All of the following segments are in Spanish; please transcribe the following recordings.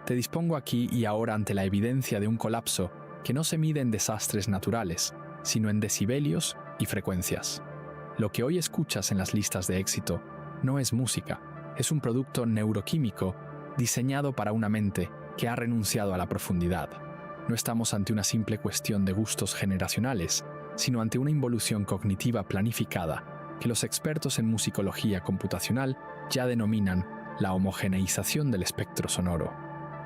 te dispongo aquí y ahora ante la evidencia de un colapso que no se mide en desastres naturales, sino en decibelios y frecuencias. Lo que hoy escuchas en las listas de éxito no es música, es un producto neuroquímico diseñado para una mente que ha renunciado a la profundidad. No estamos ante una simple cuestión de gustos generacionales, sino ante una involución cognitiva planificada que los expertos en musicología computacional ya denominan la homogeneización del espectro sonoro.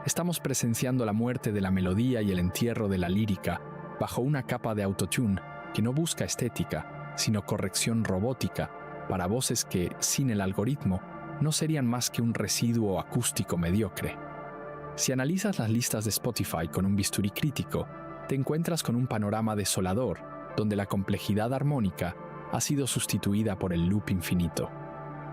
Estamos presenciando la muerte de la melodía y el entierro de la lírica bajo una capa de autotune que no busca estética, sino corrección robótica para voces que, sin el algoritmo, no serían más que un residuo acústico mediocre. Si analizas las listas de Spotify con un bisturí crítico, te encuentras con un panorama desolador, donde la complejidad armónica ha sido sustituida por el loop infinito.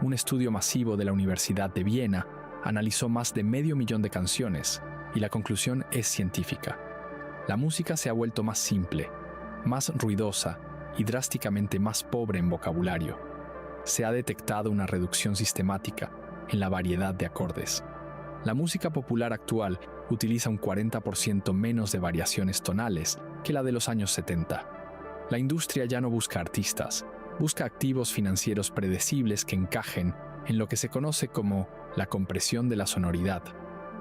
Un estudio masivo de la Universidad de Viena analizó más de 500.000 de canciones y la conclusión es científica. La música se ha vuelto más simple, más ruidosa y drásticamente más pobre en vocabulario. Se ha detectado una reducción sistemática en la variedad de acordes. La música popular actual utiliza un 40% menos de variaciones tonales que la de los años 70. La industria ya no busca artistas, busca activos financieros predecibles que encajen en lo que se conoce como la compresión de la sonoridad,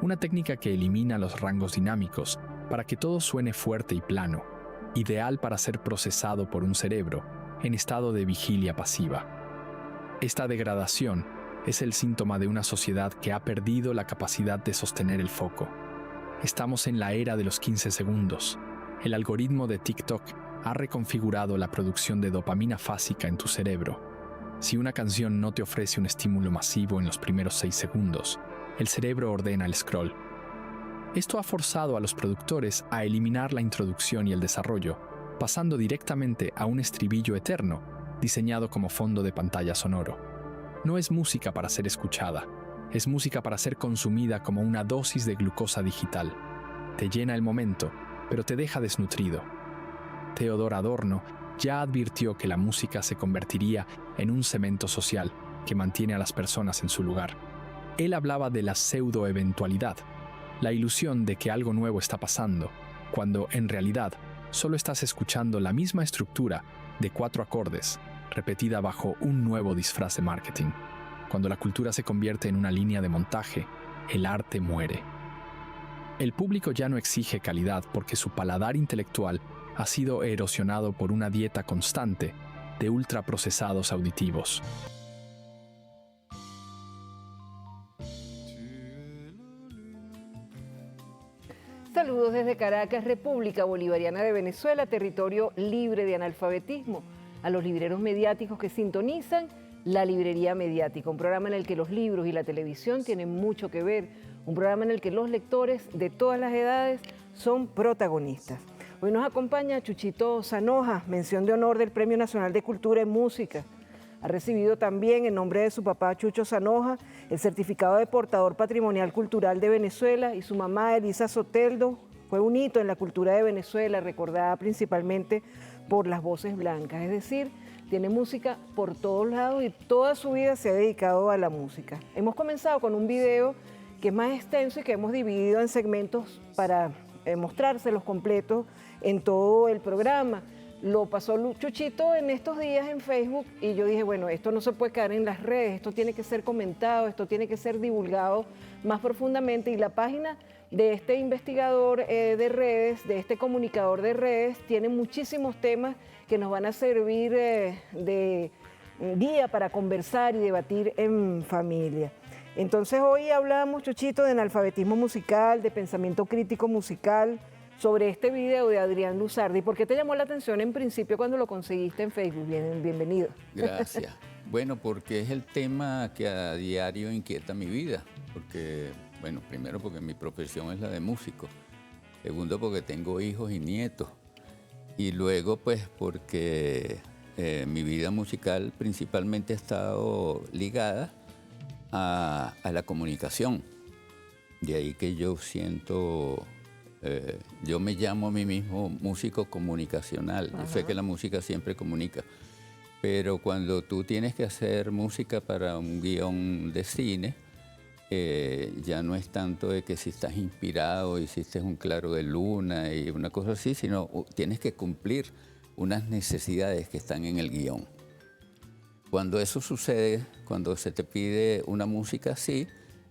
una técnica que elimina los rangos dinámicos para que todo suene fuerte y plano, ideal para ser procesado por un cerebro en estado de vigilia pasiva. Esta degradación es el síntoma de una sociedad que ha perdido la capacidad de sostener el foco. Estamos en la era de los 15 segundos. El algoritmo de TikTok ha reconfigurado la producción de dopamina fásica en tu cerebro. Si una canción no te ofrece un estímulo masivo en los primeros 6 segundos, el cerebro ordena el scroll. Esto ha forzado a los productores a eliminar la introducción y el desarrollo, pasando directamente a un estribillo eterno, diseñado como fondo de pantalla sonoro. No es música para ser escuchada, es música para ser consumida como una dosis de glucosa digital. Te llena el momento, pero te deja desnutrido. Theodor Adorno ya advirtió que la música se convertiría en un cemento social que mantiene a las personas en su lugar. Él hablaba de la pseudoeventualidad, la ilusión de que algo nuevo está pasando, cuando en realidad solo estás escuchando la misma estructura de 4 acordes, repetida bajo un nuevo disfraz de marketing. Cuando la cultura se convierte en una línea de montaje, el arte muere. El público ya no exige calidad porque su paladar intelectual ha sido erosionado por una dieta constante de ultraprocesados auditivos. Saludos desde Caracas, República Bolivariana de Venezuela, territorio libre de analfabetismo. A los libreros mediáticos que sintonizan La Librería Mediática, un programa en el que los libros y la televisión tienen mucho que ver, un programa en el que los lectores de todas las edades son protagonistas. Hoy nos acompaña Chuchito Zanoja, mención de honor del Premio Nacional de Cultura en Música. Ha recibido también, en nombre de su papá Chucho Zanoja, el certificado de portador patrimonial cultural de Venezuela, y su mamá Elisa Soteldo fue un hito en la cultura de Venezuela, recordada principalmente por las voces blancas. Es decir, tiene música por todos lados y toda su vida se ha dedicado a la música. Hemos comenzado con un video que es más extenso y que hemos dividido en segmentos para mostrárselos completos en todo el programa. Lo pasó Chuchito en estos días en Facebook y yo dije, bueno, esto no se puede quedar en las redes, esto tiene que ser comentado, esto tiene que ser divulgado más profundamente, y la página de este investigador de redes, de este comunicador de redes, tiene muchísimos temas que nos van a servir de guía para conversar y debatir en familia. Entonces hoy hablamos, Chuchito, de analfabetismo musical, de pensamiento crítico musical, sobre este video de Adrián Luzardi. ¿Por qué te llamó la atención en principio cuando lo conseguiste en Facebook? Bienvenido. Gracias. Bueno, porque es el tema que a diario inquieta mi vida. Porque, bueno, primero porque mi profesión es la de músico. Segundo, porque tengo hijos y nietos. Y luego, pues, porque mi vida musical principalmente ha estado ligada a la comunicación. De ahí que yo siento... yo me llamo a mí mismo músico comunicacional. Yo sé que la música siempre comunica, pero cuando tú tienes que hacer música para un guión de cine, ya no es tanto de que si estás inspirado, hiciste un claro de luna y una cosa así, sino tienes que cumplir unas necesidades que están en el guión. Cuando eso sucede, cuando se te pide una música así,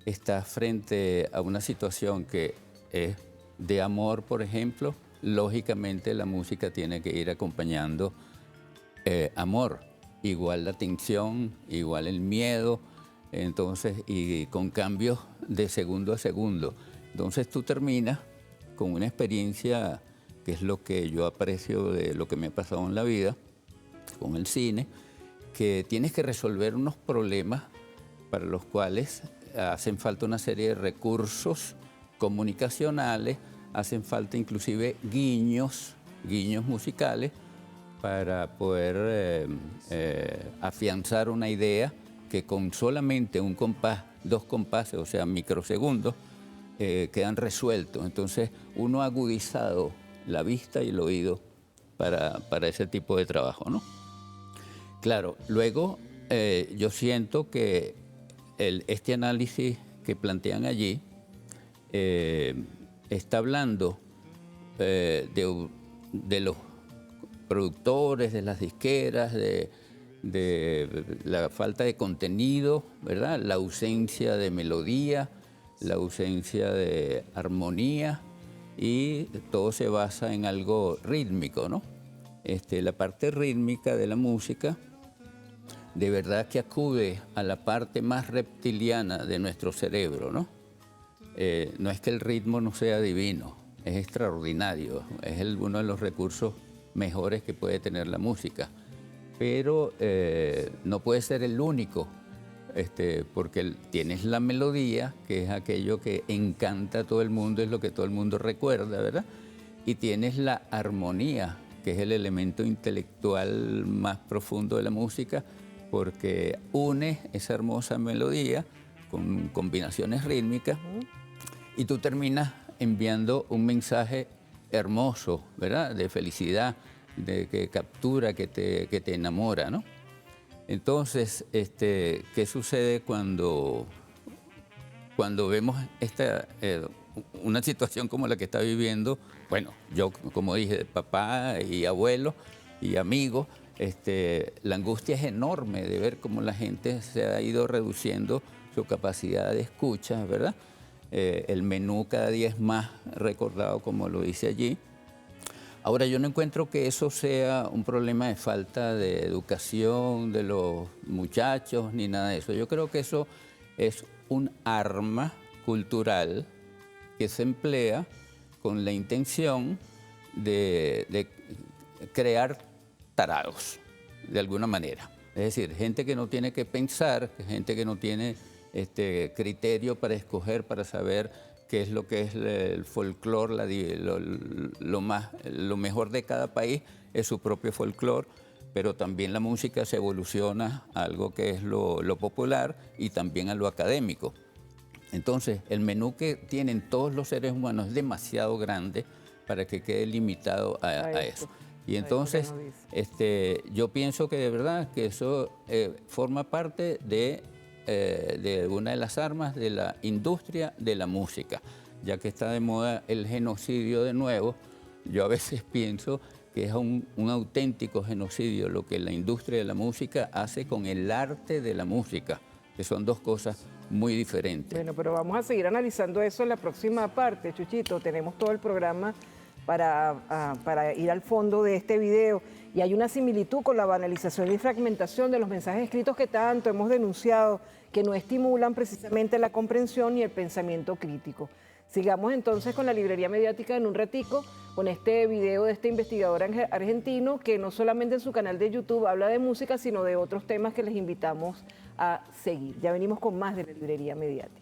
estás frente a una situación que es de amor, por ejemplo. Lógicamente la música tiene que ir acompañando amor, igual la tensión, igual el miedo, entonces, y con cambios de segundo a segundo. Entonces tú terminas con una experiencia que es lo que yo aprecio de lo que me ha pasado en la vida, con el cine, que tienes que resolver unos problemas para los cuales hacen falta una serie de recursos comunicacionales, hacen falta inclusive guiños musicales para poder afianzar una idea que con solamente un compás, 2 compases, o sea, microsegundos, quedan resueltos. Entonces, uno ha agudizado la vista y el oído para ese tipo de trabajo, ¿no? Claro, luego yo siento que este análisis que plantean allí está hablando de los productores, de las disqueras, de la falta de contenido, ¿verdad? La ausencia de melodía, la ausencia de armonía, y todo se basa en algo rítmico, ¿no? La parte rítmica de la música de verdad que acude a la parte más reptiliana de nuestro cerebro, ¿no? No es que el ritmo no sea divino, es extraordinario, es uno de los recursos mejores que puede tener la música, pero no puede ser el único, porque tienes la melodía, que es aquello que encanta a todo el mundo, es lo que todo el mundo recuerda, ¿verdad? Y tienes la armonía, que es el elemento intelectual más profundo de la música, porque une esa hermosa melodía con combinaciones rítmicas y tú terminas enviando un mensaje hermoso, ¿verdad? De felicidad, que captura, que te enamora, ¿no? Entonces, ¿qué sucede cuando vemos una situación como la que está viviendo? Bueno, yo, como dije, papá y abuelo y amigos, la angustia es enorme de ver cómo la gente se ha ido reduciendo su capacidad de escucha, ¿verdad? El menú cada día es más recordado, como lo dice allí. Ahora, yo no encuentro que eso sea un problema de falta de educación de los muchachos ni nada de eso. Yo creo que eso es un arma cultural que se emplea con la intención de crear tarados, de alguna manera. Es decir, gente que no tiene que pensar, gente que no tiene criterio para escoger, para saber qué es lo que es el folclore, lo mejor de cada país es su propio folclore, pero también la música se evoluciona a algo que es lo popular y también a lo académico. Entonces, el menú que tienen todos los seres humanos es demasiado grande para que quede limitado a eso. Y entonces, yo pienso que de verdad que eso forma parte de una de las armas de la industria de la música, ya que está de moda el genocidio de nuevo. Yo a veces pienso que es un auténtico genocidio lo que la industria de la música hace con el arte de la música, que son dos cosas muy diferentes. Bueno, pero vamos a seguir analizando eso en la próxima parte, Chuchito. Tenemos todo el programa para ir al fondo de este video, y hay una similitud con la banalización y fragmentación de los mensajes escritos que tanto hemos denunciado, que no estimulan precisamente la comprensión y el pensamiento crítico. Sigamos entonces con la librería mediática en un ratico, con este video de este investigador argentino que no solamente en su canal de YouTube habla de música, sino de otros temas que les invitamos a seguir. Ya venimos con más de la librería mediática.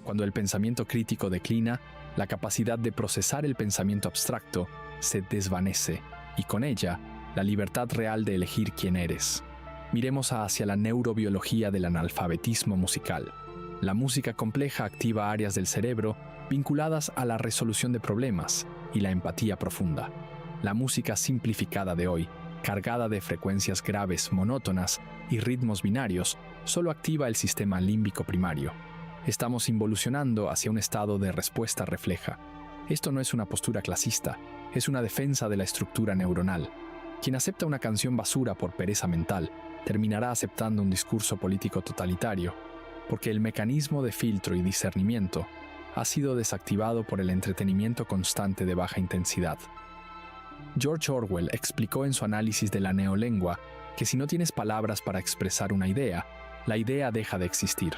Cuando el pensamiento crítico declina, la capacidad de procesar el pensamiento abstracto se desvanece y con ella, la libertad real de elegir quién eres. Miremos hacia la neurobiología del analfabetismo musical. La música compleja activa áreas del cerebro vinculadas a la resolución de problemas y la empatía profunda. La música simplificada de hoy cargada de frecuencias graves monótonas y ritmos binarios, solo activa el sistema límbico primario. Estamos involucionando hacia un estado de respuesta refleja. Esto no es una postura clasista, es una defensa de la estructura neuronal. Quien acepta una canción basura por pereza mental, terminará aceptando un discurso político totalitario, porque el mecanismo de filtro y discernimiento ha sido desactivado por el entretenimiento constante de baja intensidad. George Orwell explicó en su análisis de la neolengua que si no tienes palabras para expresar una idea, la idea deja de existir.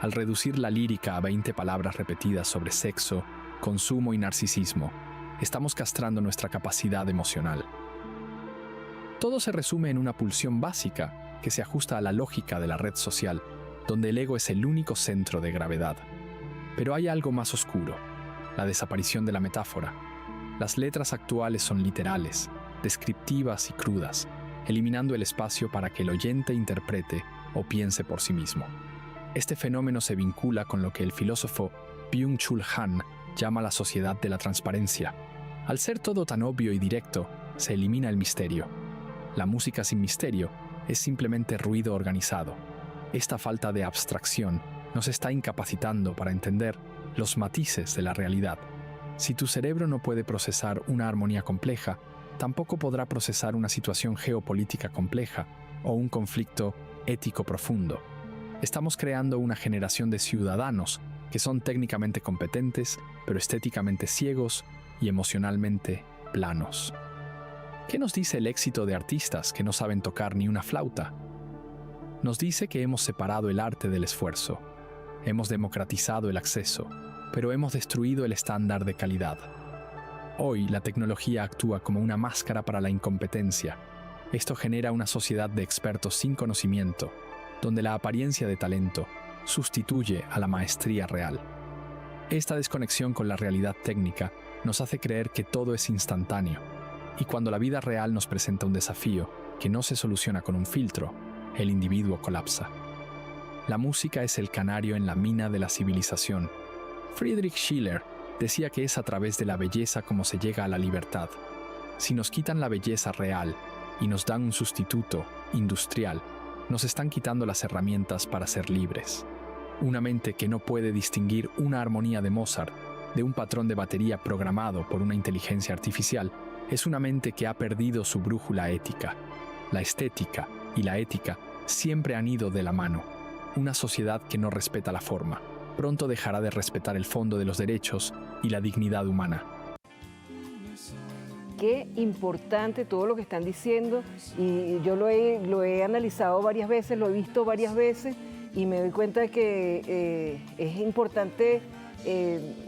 Al reducir la lírica a 20 palabras repetidas sobre sexo, consumo y narcisismo, estamos castrando nuestra capacidad emocional. Todo se resume en una pulsión básica que se ajusta a la lógica de la red social, donde el ego es el único centro de gravedad. Pero hay algo más oscuro, la desaparición de la metáfora. Las letras actuales son literales, descriptivas y crudas, eliminando el espacio para que el oyente interprete o piense por sí mismo. Este fenómeno se vincula con lo que el filósofo Byung-Chul Han llama la sociedad de la transparencia. Al ser todo tan obvio y directo, se elimina el misterio. La música sin misterio es simplemente ruido organizado. Esta falta de abstracción nos está incapacitando para entender los matices de la realidad. Si tu cerebro no puede procesar una armonía compleja, tampoco podrá procesar una situación geopolítica compleja o un conflicto ético profundo. Estamos creando una generación de ciudadanos que son técnicamente competentes, pero estéticamente ciegos y emocionalmente planos. ¿Qué nos dice el éxito de artistas que no saben tocar ni una flauta? Nos dice que hemos separado el arte del esfuerzo, hemos democratizado el acceso, pero hemos destruido el estándar de calidad. Hoy la tecnología actúa como una máscara para la incompetencia. Esto genera una sociedad de expertos sin conocimiento, donde la apariencia de talento sustituye a la maestría real. Esta desconexión con la realidad técnica nos hace creer que todo es instantáneo, y cuando la vida real nos presenta un desafío que no se soluciona con un filtro, el individuo colapsa. La música es el canario en la mina de la civilización. Friedrich Schiller decía que es a través de la belleza como se llega a la libertad. Si nos quitan la belleza real y nos dan un sustituto industrial, nos están quitando las herramientas para ser libres. Una mente que no puede distinguir una armonía de Mozart de un patrón de batería programado por una inteligencia artificial es una mente que ha perdido su brújula ética. La estética y la ética siempre han ido de la mano. Una sociedad que no respeta la forma, pronto dejará de respetar el fondo de los derechos y la dignidad humana. Qué importante todo lo que están diciendo, y yo lo he analizado varias veces, lo he visto varias veces y me doy cuenta de que es importante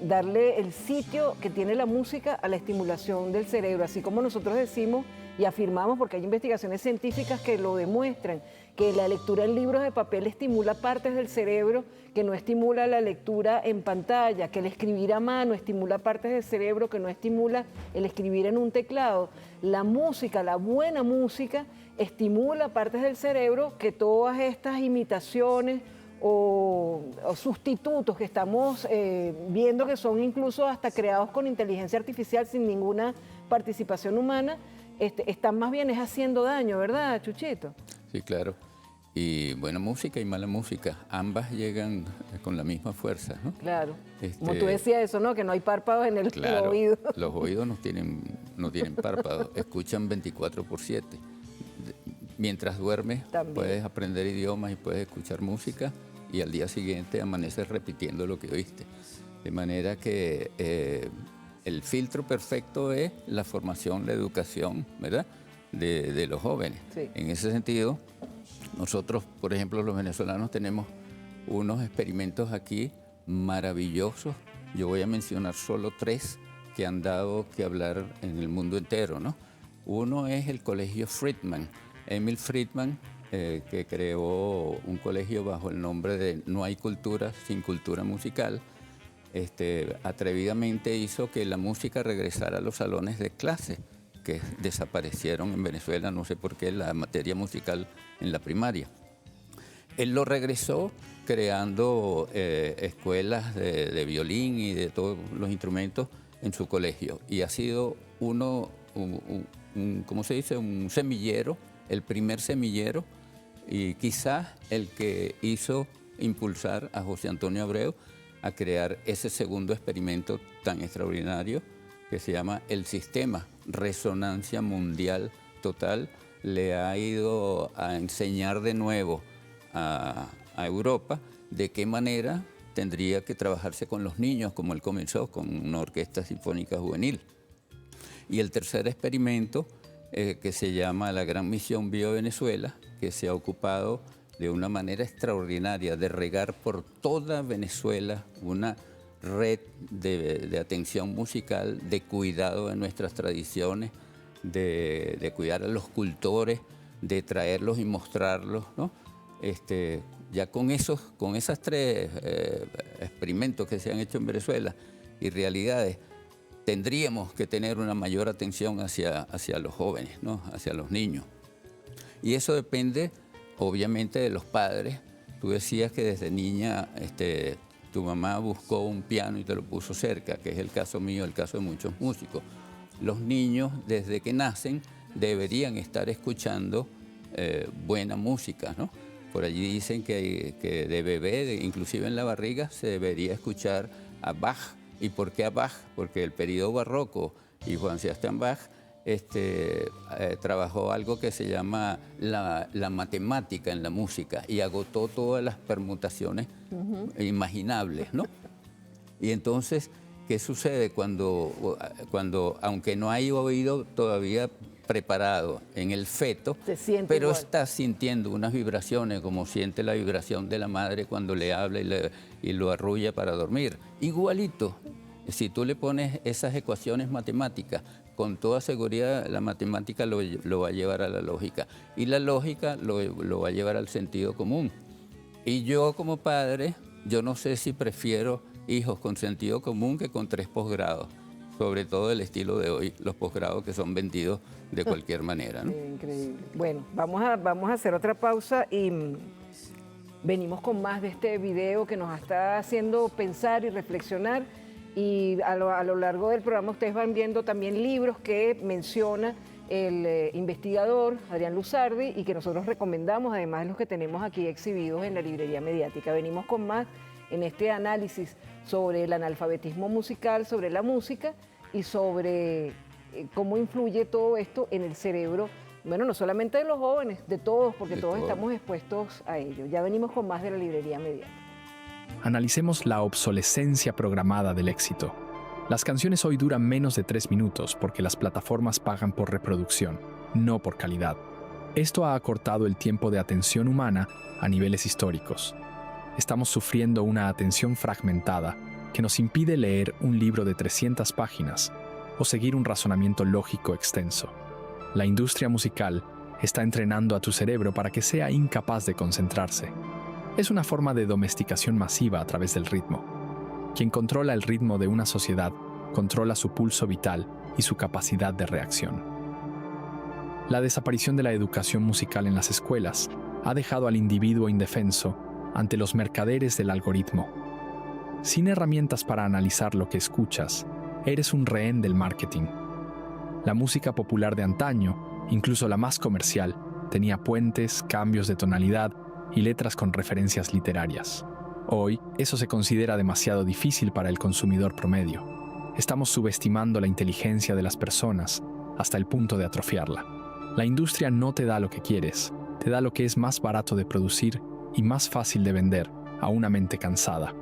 darle el sitio que tiene la música a la estimulación del cerebro, así como nosotros decimos y afirmamos, porque hay investigaciones científicas que lo demuestran, que la lectura en libros de papel estimula partes del cerebro que no estimula la lectura en pantalla, que el escribir a mano estimula partes del cerebro que no estimula el escribir en un teclado. La música, la buena música, estimula partes del cerebro que todas estas imitaciones o sustitutos que estamos viendo que son incluso hasta creados con inteligencia artificial sin ninguna participación humana, están más bien es haciendo daño, ¿verdad, Chuchito? Sí, claro. Y buena música y mala música, ambas llegan con la misma fuerza, ¿no? Claro. Como tú decías eso, ¿no? Que no hay párpados en el oído. Los oídos no tienen párpados, escuchan 24/7. Mientras duermes, también puedes aprender idiomas y puedes escuchar música y al día siguiente amaneces repitiendo lo que oíste. De manera que el filtro perfecto es la formación, la educación, ¿verdad?, de los jóvenes. Sí. En ese sentido, nosotros, por ejemplo, los venezolanos tenemos unos experimentos aquí maravillosos. Yo voy a mencionar solo 3 que han dado que hablar en el mundo entero, ¿no? Uno es el Colegio Friedman. Emil Friedman, que creó un colegio bajo el nombre de No hay cultura sin cultura musical, atrevidamente hizo que la música regresara a los salones de clase, que desaparecieron en Venezuela, no sé por qué, la materia musical en la primaria. Él lo regresó creando escuelas de violín y de todos los instrumentos en su colegio, y ha sido ¿cómo se dice? Un semillero, el primer semillero, y quizás el que hizo impulsar a José Antonio Abreu a crear ese segundo experimento tan extraordinario que se llama el sistema Resonancia Mundial Total. Le ha ido a enseñar de nuevo a Europa de qué manera tendría que trabajarse con los niños, como él comenzó, con una orquesta sinfónica juvenil. Y el tercer experimento, que se llama la Gran Misión Bio Venezuela, que se ha ocupado de una manera extraordinaria de regar por toda Venezuela una red de atención musical, de cuidado de nuestras tradiciones, de cuidar a los cultores, de traerlos y mostrarlos, ¿no? Ya con esas tres experimentos que se han hecho en Venezuela y realidades, tendríamos que tener una mayor atención hacia los jóvenes, ¿no? Hacia los niños. Y eso depende, obviamente, de los padres. Tú decías que desde niña tu mamá buscó un piano y te lo puso cerca, que es el caso mío, el caso de muchos músicos. Los niños, desde que nacen, deberían estar escuchando buena música, ¿no? Por allí dicen que de bebé, inclusive en la barriga, se debería escuchar a Bach. ¿Y por qué a Bach? Porque el periodo barroco y Johann Sebastian Bach trabajó algo que se llama la matemática en la música y agotó todas las permutaciones imaginables, ¿no? Y entonces, ¿qué sucede cuando, aunque no hay oído todavía preparado en el feto, pero igual está sintiendo unas vibraciones como siente la vibración de la madre cuando le habla y lo arrulla para dormir? Igualito, si tú le pones esas ecuaciones matemáticas, con toda seguridad la matemática lo va a llevar a la lógica y la lógica lo va a llevar al sentido común. Y yo como padre, yo no sé si prefiero hijos con sentido común que con 3 posgrados, sobre todo el estilo de hoy, los posgrados que son vendidos de cualquier manera, ¿no? Increíble. Bueno, vamos a hacer otra pausa y venimos con más de este video que nos está haciendo pensar y reflexionar. Y a lo largo del programa ustedes van viendo también libros que menciona el investigador Adrián Luzardi y que nosotros recomendamos, además de los que tenemos aquí exhibidos en la librería mediática. Venimos con más en este análisis sobre el analfabetismo musical, sobre la música y sobre cómo influye todo esto en el cerebro, bueno, no solamente de los jóvenes, de todos, porque todos estamos expuestos a ello. Ya venimos con más de la librería mediática. Analicemos la obsolescencia programada del éxito. Las canciones hoy duran menos de 3 minutos porque las plataformas pagan por reproducción, no por calidad. Esto ha acortado el tiempo de atención humana a niveles históricos. Estamos sufriendo una atención fragmentada que nos impide leer un libro de 300 páginas o seguir un razonamiento lógico extenso. La industria musical está entrenando a tu cerebro para que sea incapaz de concentrarse. Es una forma de domesticación masiva a través del ritmo. Quien controla el ritmo de una sociedad controla su pulso vital y su capacidad de reacción. La desaparición de la educación musical en las escuelas ha dejado al individuo indefenso ante los mercaderes del algoritmo. Sin herramientas para analizar lo que escuchas, eres un rehén del marketing. La música popular de antaño, incluso la más comercial, tenía puentes, cambios de tonalidad y letras con referencias literarias. Hoy, eso se considera demasiado difícil para el consumidor promedio. Estamos subestimando la inteligencia de las personas hasta el punto de atrofiarla. La industria no te da lo que quieres, te da lo que es más barato de producir y más fácil de vender a una mente cansada.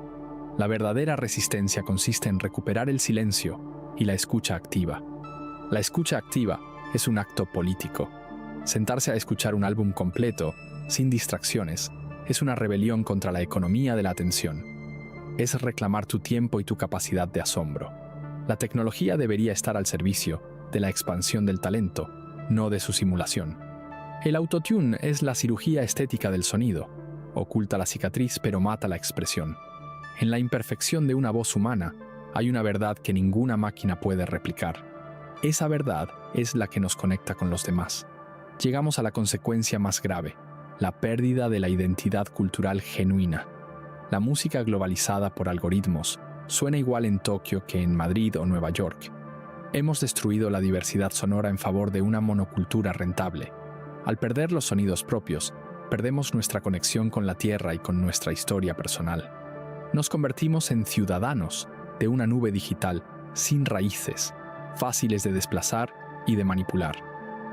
La verdadera resistencia consiste en recuperar el silencio y la escucha activa. La escucha activa es un acto político. Sentarse a escuchar un álbum completo, sin distracciones, es una rebelión contra la economía de la atención. Es reclamar tu tiempo y tu capacidad de asombro. La tecnología debería estar al servicio de la expansión del talento, no de su simulación. El autotune es la cirugía estética del sonido. Oculta la cicatriz pero mata la expresión. En la imperfección de una voz humana hay una verdad que ninguna máquina puede replicar. Esa verdad es la que nos conecta con los demás. Llegamos a la consecuencia más grave, la pérdida de la identidad cultural genuina. La música globalizada por algoritmos suena igual en Tokio que en Madrid o Nueva York. Hemos destruido la diversidad sonora en favor de una monocultura rentable. Al perder los sonidos propios, perdemos nuestra conexión con la tierra y con nuestra historia personal. Nos convertimos en ciudadanos de una nube digital sin raíces, fáciles de desplazar y de manipular.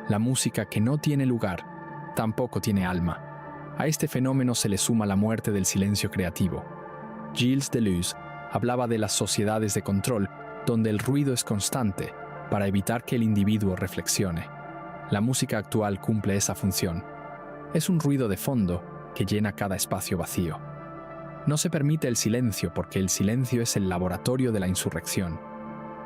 La música que no tiene lugar tampoco tiene alma. A este fenómeno se le suma la muerte del silencio creativo. Gilles Deleuze hablaba de las sociedades de control donde el ruido es constante para evitar que el individuo reflexione. La música actual cumple esa función. Es un ruido de fondo que llena cada espacio vacío. No se permite el silencio porque el silencio es el laboratorio de la insurrección.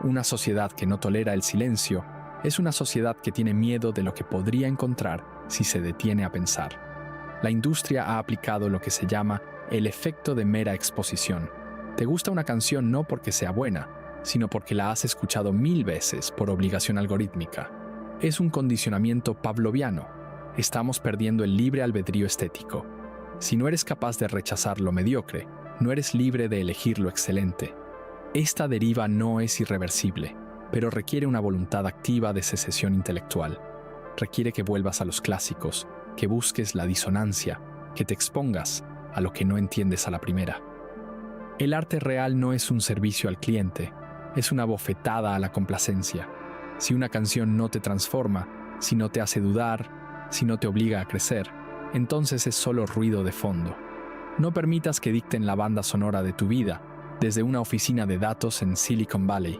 Una sociedad que no tolera el silencio es una sociedad que tiene miedo de lo que podría encontrar si se detiene a pensar. La industria ha aplicado lo que se llama el efecto de mera exposición. Te gusta una canción no porque sea buena, sino porque la has escuchado 1000 veces por obligación algorítmica. Es un condicionamiento pavloviano. Estamos perdiendo el libre albedrío estético. Si no eres capaz de rechazar lo mediocre, no eres libre de elegir lo excelente. Esta deriva no es irreversible, pero requiere una voluntad activa de secesión intelectual. Requiere que vuelvas a los clásicos, que busques la disonancia, que te expongas a lo que no entiendes a la primera. El arte real no es un servicio al cliente, es una bofetada a la complacencia. Si una canción no te transforma, si no te hace dudar, si no te obliga a crecer, entonces es solo ruido de fondo. No permitas que dicten la banda sonora de tu vida desde una oficina de datos en Silicon Valley.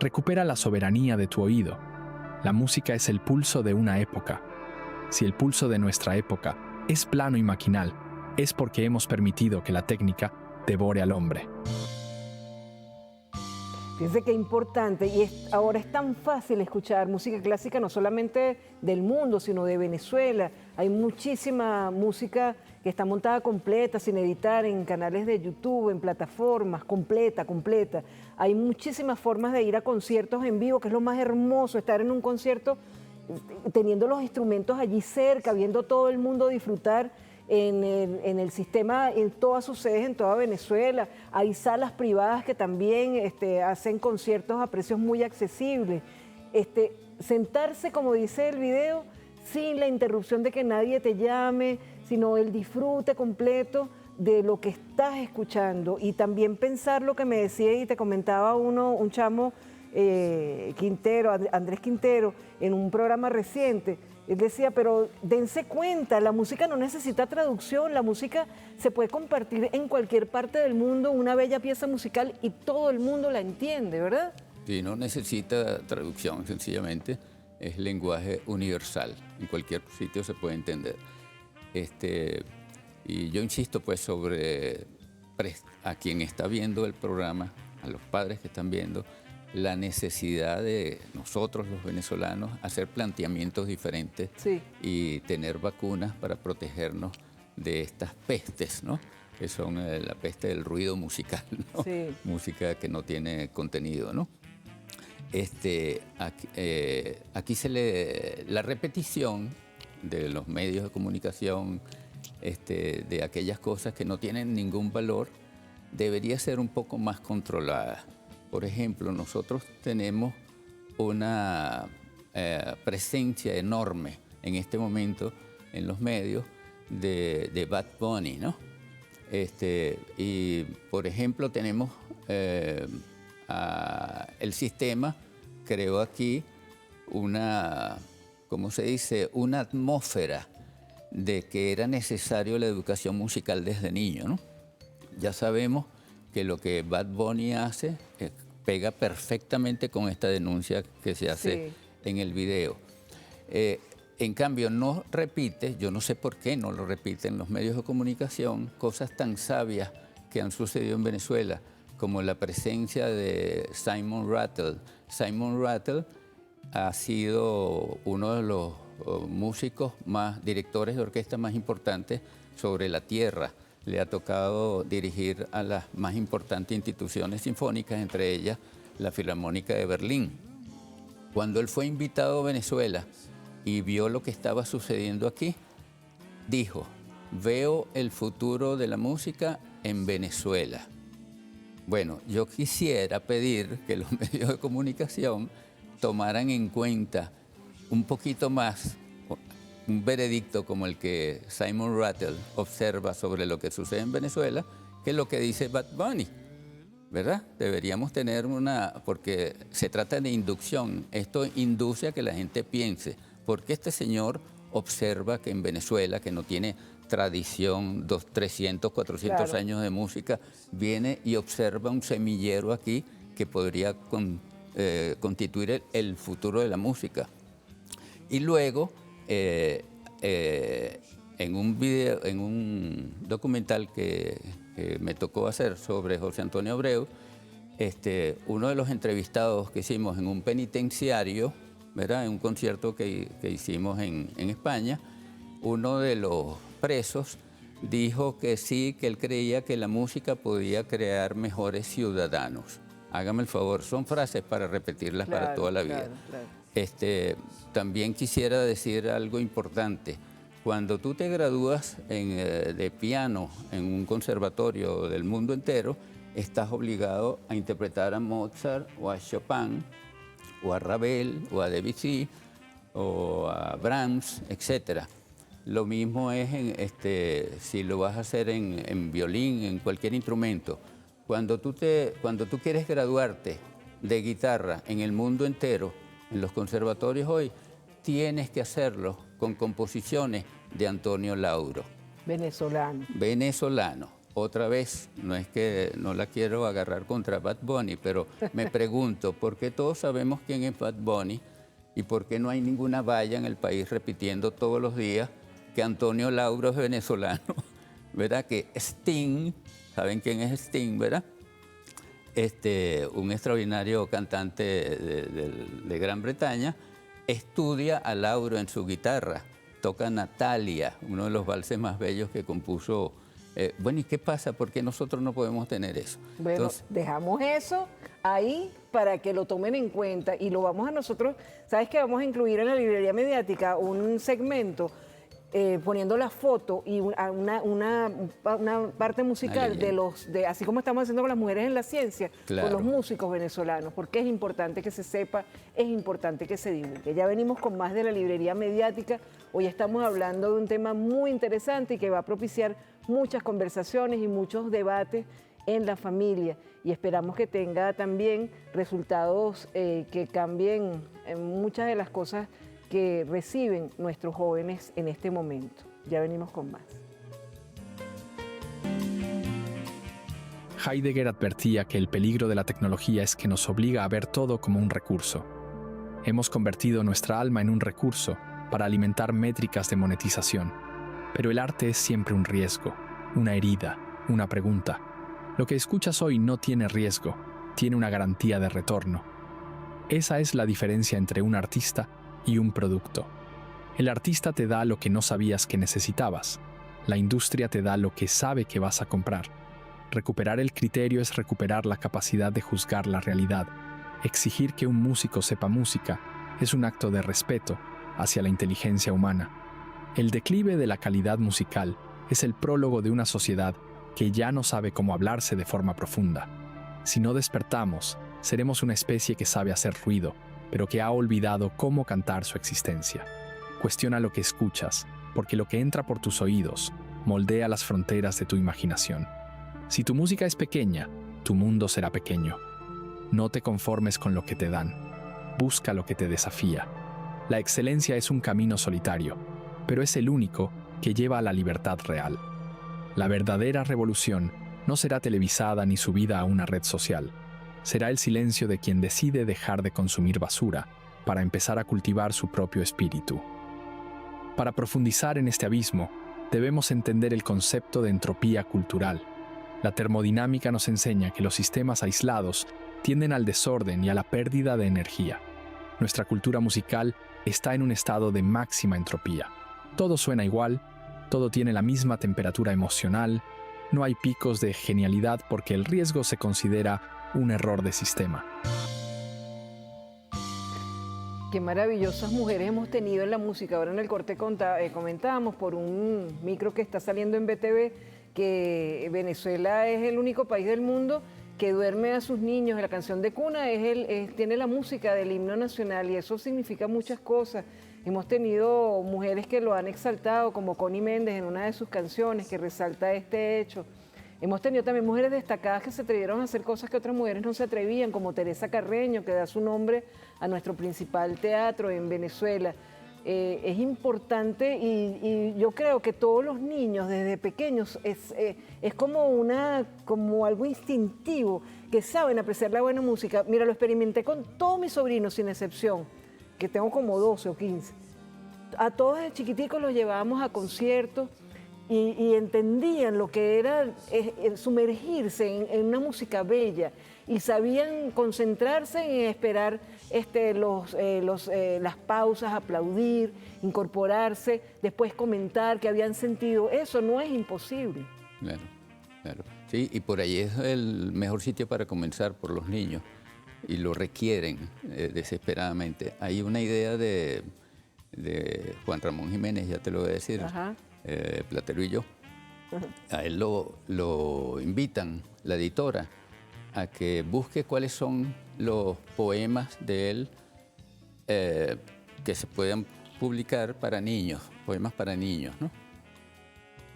Recupera la soberanía de tu oído. La música es el pulso de una época. Si el pulso de nuestra época es plano y maquinal, es porque hemos permitido que la técnica devore al hombre. Fíjense qué importante, y ahora es tan fácil escuchar música clásica no solamente del mundo, sino de Venezuela. Hay muchísima música que está montada completa, sin editar, en canales de YouTube, en plataformas, completa. Hay muchísimas formas de ir a conciertos en vivo, que es lo más hermoso, estar en un concierto teniendo los instrumentos allí cerca, viendo todo el mundo disfrutar en el sistema, en todas sus sedes, en toda Venezuela. Hay salas privadas que también hacen conciertos a precios muy accesibles. Sentarse, como dice el video, sin la interrupción de que nadie te llame, sino el disfrute completo de lo que estás escuchando. Y también pensar lo que me decía y te comentaba un chamo, Quintero, Andrés Quintero, en un programa reciente. Él decía, pero dense cuenta, la música no necesita traducción, la música se puede compartir en cualquier parte del mundo, una bella pieza musical, y todo el mundo la entiende, ¿verdad? Sí, no necesita traducción, sencillamente es lenguaje universal, en cualquier sitio se puede entender. Y yo insisto pues sobre a quien está viendo el programa, a los padres que están viendo, la necesidad de nosotros los venezolanos hacer planteamientos diferentes, sí, y tener vacunas para protegernos de estas pestes, ¿no? Que son la peste del ruido musical, ¿no? Sí. Música que no tiene contenido, ¿no? Aquí la repetición de los medios de comunicación, de aquellas cosas que no tienen ningún valor, debería ser un poco más controlada. Por ejemplo, nosotros tenemos una presencia enorme en este momento en los medios de Bad Bunny, ¿no? Y, por ejemplo, tenemos el sistema creó aquí una, ¿cómo se dice?, una atmósfera de que era necesario la educación musical desde niño, ¿no? Ya sabemos que lo que Bad Bunny hace pega perfectamente con esta denuncia que se hace, sí, en el video. En cambio, no repite, yo no sé por qué no lo repiten los medios de comunicación, cosas tan sabias que han sucedido en Venezuela, como la presencia de Simon Rattle. Simon Rattle ha sido uno de los músicos directores de orquesta más importantes sobre la tierra. Le ha tocado dirigir a las más importantes instituciones sinfónicas, entre ellas la Filarmónica de Berlín. Cuando él fue invitado a Venezuela y vio lo que estaba sucediendo aquí, dijo, veo el futuro de la música en Venezuela. Bueno, yo quisiera pedir que los medios de comunicación tomaran en cuenta un poquito más un veredicto como el que Simon Rattle observa sobre lo que sucede en Venezuela, que es lo que dice Bad Bunny, ¿verdad? Deberíamos tener porque se trata de inducción, esto induce a que la gente piense, porque este señor observa que en Venezuela, que no tiene tradición, 300, 400 Claro. años de música, viene y observa un semillero aquí que podría constituir el futuro de la música. Y luego, en un documental que me tocó hacer sobre José Antonio Abreu, uno de los entrevistados que hicimos en un penitenciario, ¿verdad? En un concierto que hicimos en España, uno de los presos dijo que sí, que él creía que la música podía crear mejores ciudadanos. Hágame el favor, son frases para repetirlas para toda la vida. Claro. También quisiera decir algo importante. Cuando tú te gradúas de piano en un conservatorio del mundo entero, estás obligado a interpretar a Mozart o a Chopin o a Ravel o a Debussy o a Brahms, etc. Lo mismo es si lo vas a hacer en violín, en cualquier instrumento. Cuando tú quieres graduarte de guitarra en el mundo entero, en los conservatorios hoy, tienes que hacerlo con composiciones de Antonio Lauro. Venezolano. Otra vez, no es que no la quiero agarrar contra Bad Bunny, pero me pregunto, ¿por qué todos sabemos quién es Bad Bunny y por qué no hay ninguna valla en el país repitiendo todos los días que Antonio Lauro es venezolano? ¿Verdad? Que Sting, ¿saben quién es Sting, verdad? Un extraordinario cantante de Gran Bretaña, estudia a Lauro en su guitarra, toca Natalia, uno de los valses más bellos que compuso. Bueno, ¿y qué pasa? ¿Por qué nosotros no podemos tener eso? Bueno, entonces, dejamos eso ahí para que lo tomen en cuenta y lo vamos a nosotros, ¿sabes qué? Vamos a incluir en la librería mediática un segmento poniendo la foto y una parte musical así como estamos haciendo con las mujeres en la ciencia, claro, con los músicos venezolanos, porque es importante que se sepa, es importante que se divulgue. Ya venimos con más de la librería mediática, hoy estamos hablando de un tema muy interesante y que va a propiciar muchas conversaciones y muchos debates en la familia y esperamos que tenga también resultados que cambien muchas de las cosas que reciben nuestros jóvenes en este momento. Ya venimos con más. Heidegger advertía que el peligro de la tecnología es que nos obliga a ver todo como un recurso. Hemos convertido nuestra alma en un recurso para alimentar métricas de monetización. Pero el arte es siempre un riesgo, una herida, una pregunta. Lo que escuchas hoy no tiene riesgo, tiene una garantía de retorno. Esa es la diferencia entre un artista y un producto. El artista te da lo que no sabías que necesitabas. La industria te da lo que sabe que vas a comprar. Recuperar el criterio es recuperar la capacidad de juzgar la realidad. Exigir que un músico sepa música es un acto de respeto hacia la inteligencia humana. El declive de la calidad musical es el prólogo de una sociedad que ya no sabe cómo hablarse de forma profunda. Si no despertamos, seremos una especie que sabe hacer ruido, pero que ha olvidado cómo cantar su existencia. Cuestiona lo que escuchas, porque lo que entra por tus oídos moldea las fronteras de tu imaginación. Si tu música es pequeña, tu mundo será pequeño. No te conformes con lo que te dan. Busca lo que te desafía. La excelencia es un camino solitario, pero es el único que lleva a la libertad real. La verdadera revolución no será televisada ni subida a una red social. Será el silencio de quien decide dejar de consumir basura para empezar a cultivar su propio espíritu. Para profundizar en este abismo, debemos entender el concepto de entropía cultural. La termodinámica nos enseña que los sistemas aislados tienden al desorden y a la pérdida de energía. Nuestra cultura musical está en un estado de máxima entropía. Todo suena igual, todo tiene la misma temperatura emocional, no hay picos de genialidad porque el riesgo se considera un error de sistema. Qué maravillosas mujeres hemos tenido en la música. Ahora en el corte comentábamos por un micro que está saliendo en BTV que Venezuela es el único país del mundo que duerme a sus niños, la canción de cuna tiene la música del himno nacional y eso significa muchas cosas. Hemos tenido mujeres que lo han exaltado, como Connie Méndez en una de sus canciones que resalta este hecho. Hemos tenido también mujeres destacadas que se atrevieron a hacer cosas que otras mujeres no se atrevían, como Teresa Carreño, que da su nombre a nuestro principal teatro en Venezuela. Es importante y yo creo que todos los niños desde pequeños es como algo instintivo, que saben apreciar la buena música. Mira, lo experimenté con todos mis sobrinos sin excepción, que tengo como 12 o 15. A todos desde chiquiticos los llevábamos a conciertos y entendían lo que era sumergirse en una música bella y sabían concentrarse en esperar las pausas, aplaudir, incorporarse, después comentar que habían sentido. Eso no es imposible. Claro, claro. Sí, y por ahí es el mejor sitio para comenzar, por los niños, y lo requieren desesperadamente. Hay una idea de Juan Ramón Jiménez, ya te lo voy a decir, Platero y yo. A él lo invitan, la editora, a que busque cuáles son los poemas de él que se puedan publicar para niños, poemas para niños, ¿no?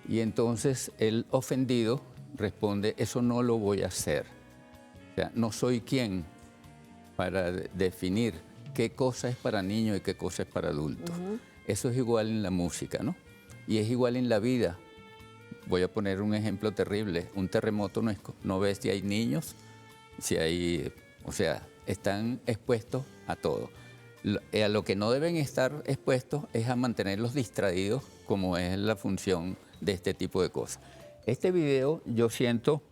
Y entonces él, ofendido, responde: eso no lo voy a hacer. O sea, no soy quien para definir qué cosa es para niños y qué cosa es para adultos. Eso es igual en la música, ¿no? Y es igual en la vida. Voy a poner un ejemplo terrible. Un terremoto no ves si hay niños, si hay... O sea, están expuestos a todo. A lo que no deben estar expuestos es a mantenerlos distraídos, como es la función de este tipo de cosas. Este video yo siento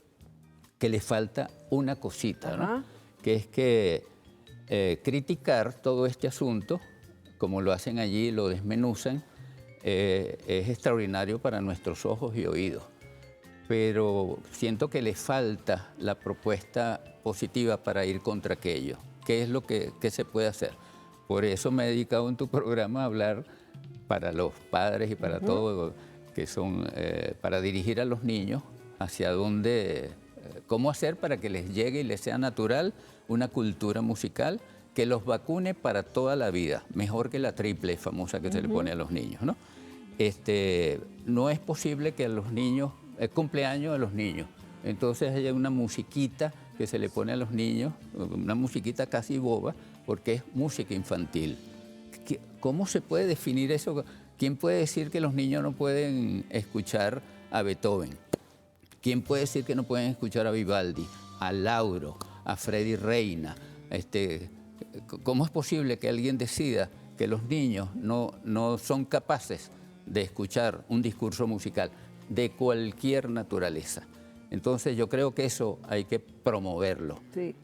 que le falta una cosita, ¿no? Que es que criticar todo este asunto, como lo hacen allí, lo desmenuzan, es extraordinario para nuestros ojos y oídos. Pero siento que le falta la propuesta positiva para ir contra aquello. ¿Qué es lo que se puede hacer? Por eso me he dedicado en tu programa a hablar para los padres y para todo, que son para dirigir a los niños hacia dónde, cómo hacer para que les llegue y les sea natural una cultura musical que los vacune para toda la vida, mejor que la triple famosa que se le pone a los niños, ¿no? No es posible que a los niños, el cumpleaños de los niños, entonces haya una musiquita que se le pone a los niños, una musiquita casi boba, porque es música infantil. ¿Cómo se puede definir eso? ¿Quién puede decir que los niños no pueden escuchar a Beethoven? ¿Quién puede decir que no pueden escuchar a Vivaldi, a Lauro, a Freddy Reina? ¿Cómo es posible que alguien decida que los niños no son capaces de escuchar un discurso musical de cualquier naturaleza? Entonces yo creo que eso hay que promoverlo. Sí.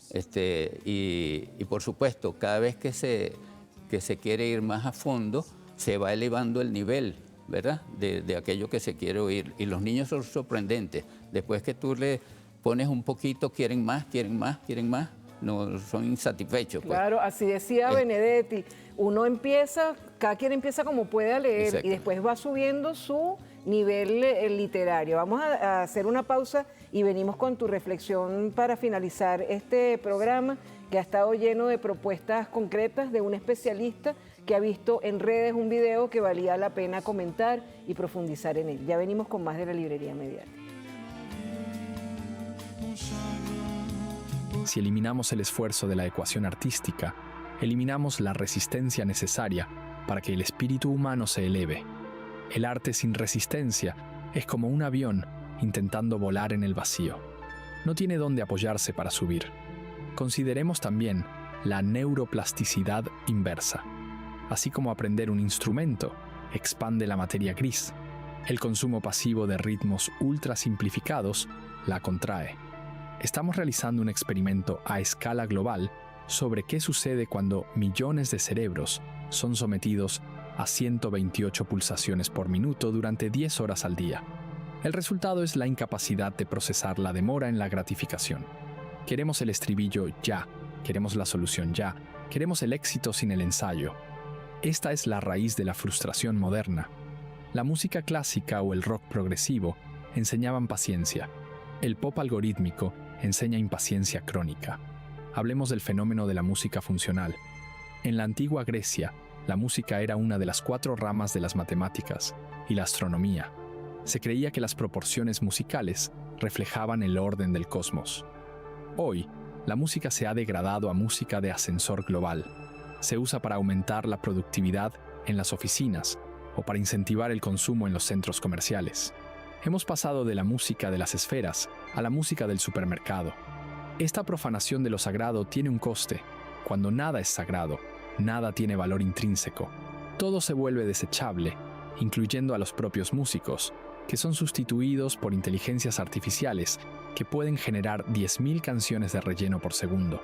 Y por supuesto, cada vez que se quiere ir más a fondo, se va elevando el nivel, ¿verdad?, de aquello que se quiere oír. Y los niños son sorprendentes. Después que tú le pones un poquito, quieren más, quieren más, quieren más, no son insatisfechos. Pues. Claro, así decía Benedetti. Uno empieza, cada quien empieza como puede a leer. Exacto. Y después va subiendo su nivel literario. Vamos a hacer una pausa y venimos con tu reflexión para finalizar este programa, que ha estado lleno de propuestas concretas de un especialista que ha visto en redes un video que valía la pena comentar y profundizar en él. Ya venimos con más de la Librería Mediática. Si eliminamos el esfuerzo de la ecuación artística, eliminamos la resistencia necesaria para que el espíritu humano se eleve. El arte sin resistencia es como un avión intentando volar en el vacío. No tiene dónde apoyarse para subir. Consideremos también la neuroplasticidad inversa. Así como aprender un instrumento expande la materia gris, el consumo pasivo de ritmos ultra simplificados la contrae. Estamos realizando un experimento a escala global sobre qué sucede cuando millones de cerebros son sometidos a 128 pulsaciones por minuto durante 10 horas al día. El resultado es la incapacidad de procesar la demora en la gratificación. Queremos el estribillo ya, queremos la solución ya, queremos el éxito sin el ensayo. Esta es la raíz de la frustración moderna. La música clásica o el rock progresivo enseñaban paciencia. El pop algorítmico enseña impaciencia crónica. Hablemos del fenómeno de la música funcional. En la antigua Grecia, la música era una de las 4 ramas de las matemáticas y la astronomía. Se creía que las proporciones musicales reflejaban el orden del cosmos. Hoy, la música se ha degradado a música de ascensor global. Se usa para aumentar la productividad en las oficinas o para incentivar el consumo en los centros comerciales. Hemos pasado de la música de las esferas a la música del supermercado. Esta profanación de lo sagrado tiene un coste. Cuando nada es sagrado, nada tiene valor intrínseco. Todo se vuelve desechable, incluyendo a los propios músicos, que son sustituidos por inteligencias artificiales que pueden generar 10.000 canciones de relleno por segundo.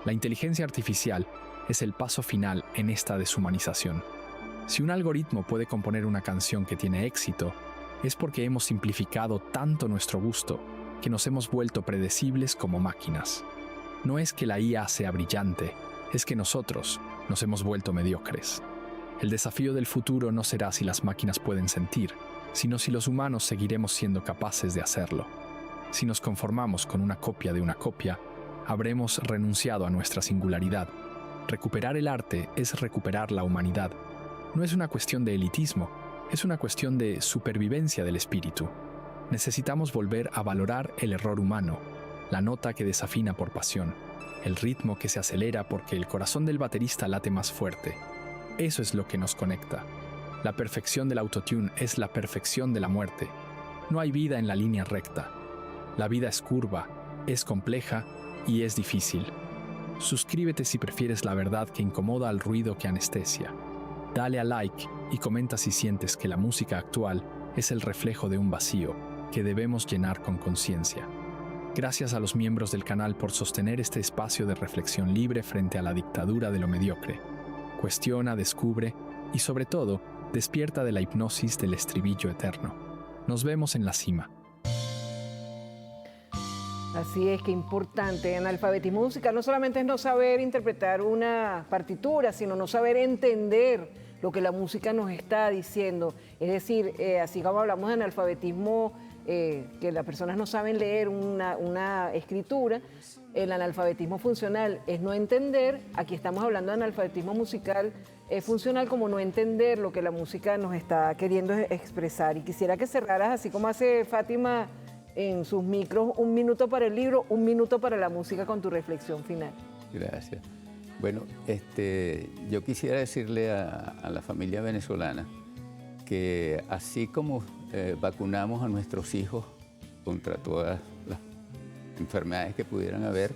La inteligencia artificial es el paso final en esta deshumanización. Si un algoritmo puede componer una canción que tiene éxito, es porque hemos simplificado tanto nuestro gusto que nos hemos vuelto predecibles como máquinas. No es que la IA sea brillante, es que nosotros nos hemos vuelto mediocres. El desafío del futuro no será si las máquinas pueden sentir, sino si los humanos seguiremos siendo capaces de hacerlo. Si nos conformamos con una copia de una copia, habremos renunciado a nuestra singularidad. Recuperar el arte es recuperar la humanidad. No es una cuestión de elitismo, es una cuestión de supervivencia del espíritu. Necesitamos volver a valorar el error humano, la nota que desafina por pasión, el ritmo que se acelera porque el corazón del baterista late más fuerte. Eso es lo que nos conecta. La perfección del autotune es la perfección de la muerte. No hay vida en la línea recta. La vida es curva, es compleja y es difícil. Suscríbete si prefieres la verdad que incomoda al ruido que anestesia. Dale a like y comenta si sientes que la música actual es el reflejo de un vacío que debemos llenar con conciencia. Gracias a los miembros del canal por sostener este espacio de reflexión libre frente a la dictadura de lo mediocre. Cuestiona, descubre y sobre todo, despierta de la hipnosis del estribillo eterno. Nos vemos en la cima. Así es, que importante. Analfabetismo musical no solamente es no saber interpretar una partitura, sino no saber entender lo que la música nos está diciendo. Es decir, así como hablamos de analfabetismo, que las personas no saben leer una escritura, el analfabetismo funcional es no entender. Aquí estamos hablando de analfabetismo musical funcional, como no entender lo que la música nos está queriendo expresar. Y quisiera que cerraras, así como hace Fátima en sus micros, 1 minuto para el libro, 1 minuto para la música, con tu reflexión final. Gracias. Bueno, yo quisiera decirle a la familia venezolana que así como vacunamos a nuestros hijos contra todas las enfermedades que pudieran haber,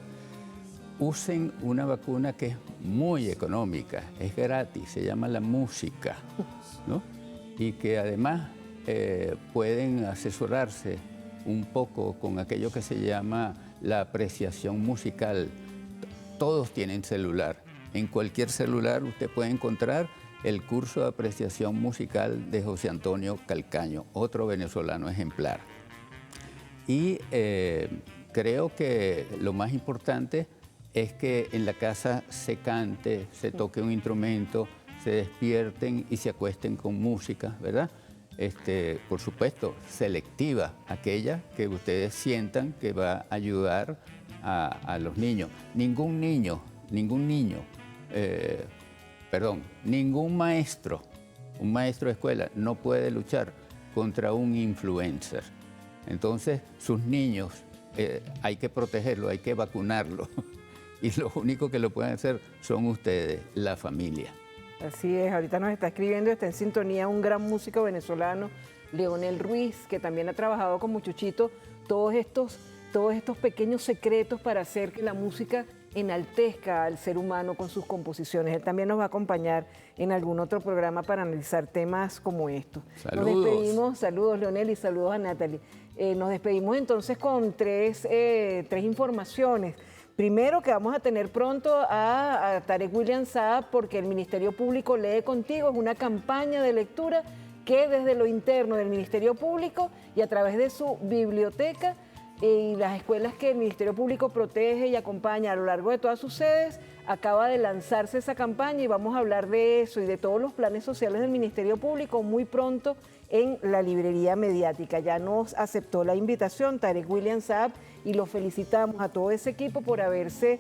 usen una vacuna que es muy económica, es gratis, se llama la música, ¿no? Y que además pueden asesorarse un poco con aquello que se llama la apreciación musical. Todos tienen celular. En cualquier celular usted puede encontrar el curso de apreciación musical de José Antonio Calcaño, otro venezolano ejemplar. Y creo que lo más importante es que en la casa se cante, se toque un instrumento, se despierten y se acuesten con música, ¿verdad? Por supuesto, selectiva, aquella que ustedes sientan que va a ayudar a los niños. Ningún maestro, un maestro de escuela no puede luchar contra un influencer. Entonces, sus niños hay que protegerlos, hay que vacunarlos. Y lo único que lo pueden hacer son ustedes, la familia. Así es, ahorita nos está escribiendo, está en sintonía un gran músico venezolano, Leonel Ruiz, que también ha trabajado con Muchuchito todos estos pequeños secretos para hacer que la música enaltezca al ser humano con sus composiciones. Él también nos va a acompañar en algún otro programa para analizar temas como estos. Saludos. Nos despedimos, saludos Leonel y saludos a Natalie. Nos despedimos entonces con tres informaciones. Primero, que vamos a tener pronto a Tarek William Saab, porque el Ministerio Público Lee Contigo es una campaña de lectura que desde lo interno del Ministerio Público y a través de su biblioteca y las escuelas que el Ministerio Público protege y acompaña a lo largo de todas sus sedes, acaba de lanzarse esa campaña y vamos a hablar de eso y de todos los planes sociales del Ministerio Público muy pronto en la librería mediática. Ya nos aceptó la invitación Tarek William Saab y lo felicitamos a todo ese equipo por haberse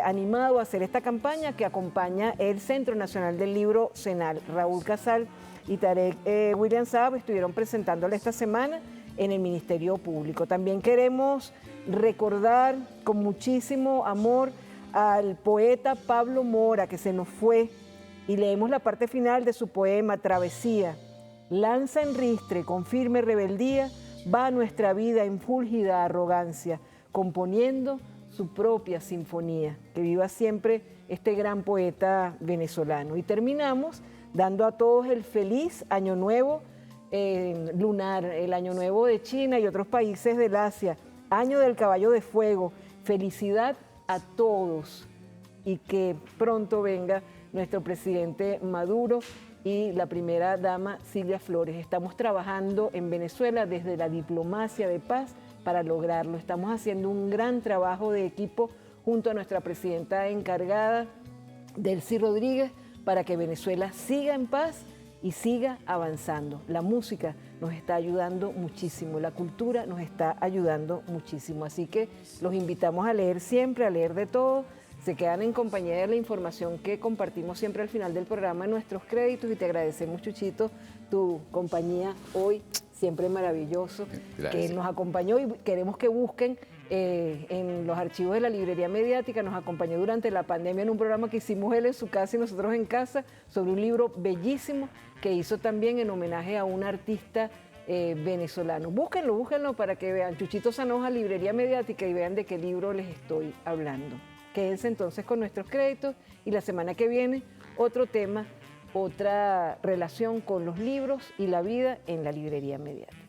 animado a hacer esta campaña que acompaña el Centro Nacional del Libro CENAL. Raúl Casal y Tarek William Saab estuvieron presentándole esta semana en el Ministerio Público. También queremos recordar con muchísimo amor al poeta Pablo Mora, que se nos fue, y leemos la parte final de su poema Travesía. Lanza en ristre con firme rebeldía, va nuestra vida en fúlgida arrogancia, componiendo su propia sinfonía. Que viva siempre este gran poeta venezolano. Y terminamos dando a todos el feliz Año Nuevo lunar, el Año Nuevo de China y otros países del Asia, Año del Caballo de Fuego. Felicidad a todos y que pronto venga nuestro presidente Maduro y la primera dama Silvia Flores. Estamos trabajando en Venezuela desde la diplomacia de paz para lograrlo. Estamos haciendo un gran trabajo de equipo junto a nuestra presidenta encargada, Delcy Rodríguez, para que Venezuela siga en paz y siga avanzando. La música nos está ayudando muchísimo, la cultura nos está ayudando muchísimo. Así que los invitamos a leer siempre, a leer de todo. Se quedan en compañía de la información que compartimos siempre al final del programa en nuestros créditos y te agradecemos, Chuchito, tu compañía hoy, siempre maravilloso. Gracias. Que nos acompañó y queremos que busquen en los archivos de la librería mediática. Nos acompañó durante la pandemia en un programa que hicimos él en su casa y nosotros en casa sobre un libro bellísimo que hizo también en homenaje a un artista venezolano. Búsquenlo para que vean Chuchito Zanoja, librería mediática, y vean de qué libro les estoy hablando. Quédense entonces con nuestros créditos y la semana que viene otro tema, otra relación con los libros y la vida en la librería mediática.